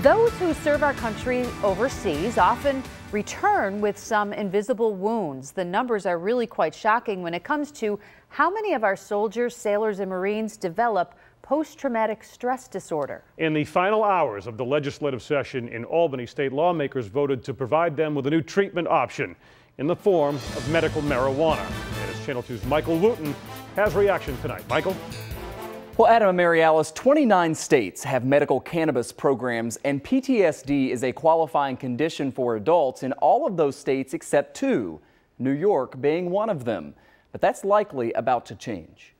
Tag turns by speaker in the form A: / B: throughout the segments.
A: Those who serve our country overseas often return with some invisible wounds. The numbers are really quite shocking when it comes to how many of our soldiers, sailors, and Marines develop post-traumatic stress disorder. In the final hours of the legislative session in Albany, state lawmakers voted to provide them with a new treatment option in the form of medical marijuana. And as Channel 2's Michael Wooten has reaction tonight. Michael?
B: Well, Adam and Mary Alice, 29 states have medical cannabis programs, and PTSD is a qualifying condition for adults in all of those states except 2, New York being one of them. But that's likely about to change.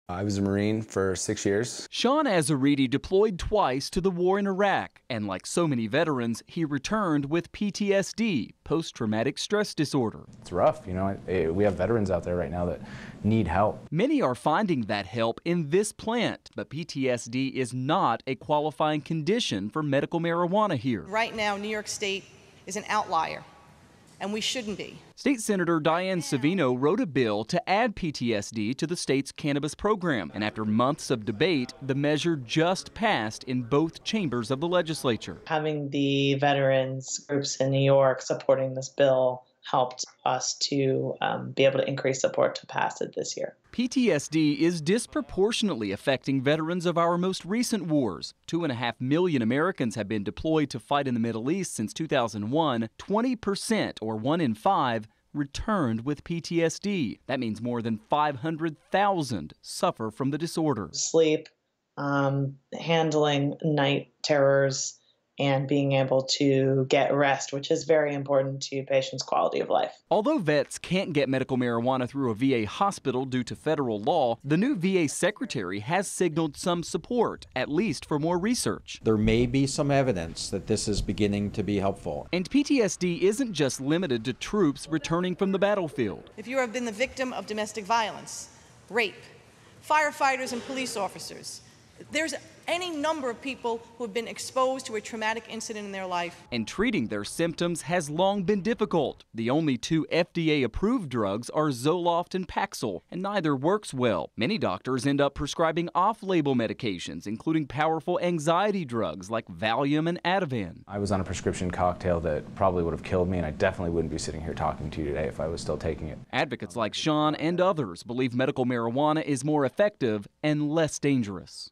C: I was a Marine for 6 years.
D: Sean Azaridi deployed twice to the war in Iraq, and like so many veterans, he returned with PTSD, post-traumatic stress disorder.
C: It's rough, you know. We have veterans out there right now that need help.
D: Many are finding that help in this plant, but PTSD is not a qualifying condition for medical marijuana here.
E: Right now, New York State is an outlier, and we shouldn't be.
D: State Senator Diane Savino wrote a bill to add PTSD to the state's cannabis program, and after months of debate, the measure just passed in both chambers of the legislature.
F: Having the veterans groups in New York supporting this bill helped us to be able to increase support to pass it this year.
D: PTSD is disproportionately affecting veterans of our most recent wars. 2.5 million Americans have been deployed to fight in the Middle East since 2001. 20%, or 1 in 5, returned with PTSD. That means more than 500,000 suffer from the disorder.
F: Sleep, handling night terrors, and being able to get rest, which is very important to patients' quality of life.
D: Although vets can't get medical marijuana through a VA hospital due to federal law, the new VA secretary has signaled some support, at least for more research.
G: There may be some evidence that this is beginning to be helpful.
D: And PTSD isn't just limited to troops returning from the battlefield.
E: If you have been the victim of domestic violence, rape, firefighters and police officers, there's any number of people who have been exposed to a traumatic incident in their life.
D: And treating their symptoms has long been difficult. The only 2 FDA-approved drugs are Zoloft and Paxil, and neither works well. Many doctors end up prescribing off-label medications, including powerful anxiety drugs like Valium and Ativan.
C: I was on a prescription cocktail that probably would have killed me, and I definitely wouldn't be sitting here talking to you today if I was still taking it.
D: Advocates like Sean and others believe medical marijuana is more effective and less dangerous.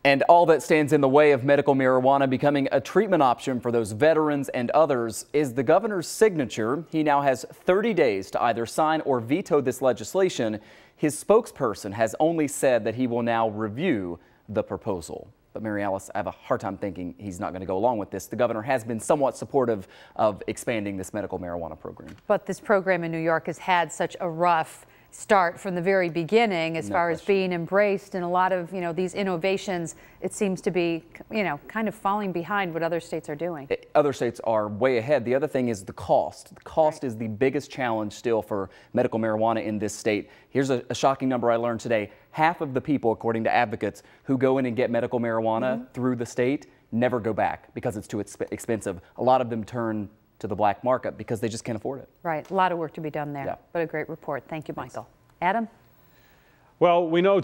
B: And all that stands in the way of medical marijuana becoming a treatment option for those veterans and others is the governor's signature. He now has 30 days to either sign or veto this legislation. His spokesperson has only said that he will now review the proposal. But Mary Alice, I have a hard time thinking he's not going to go along with this. The governor has been somewhat supportive of expanding this medical marijuana program.
A: But this program in New York has had such a rough start from the very beginning as far as being embraced, and a lot of, these innovations, it seems to be, kind of falling behind what other states are doing.
B: Other states are way ahead. The other thing is the cost. The cost is the biggest challenge still for medical marijuana in this state. Here's a shocking number I learned today. Half of the people, according to advocates, who go in and get medical marijuana through the state never go back because it's too expensive. A lot of them turn to the black market because they just can't afford it.
A: Right. A lot of work to be done there.
B: Yeah.
A: But a great report. Thank you, Michael. Adam?
H: Well, we know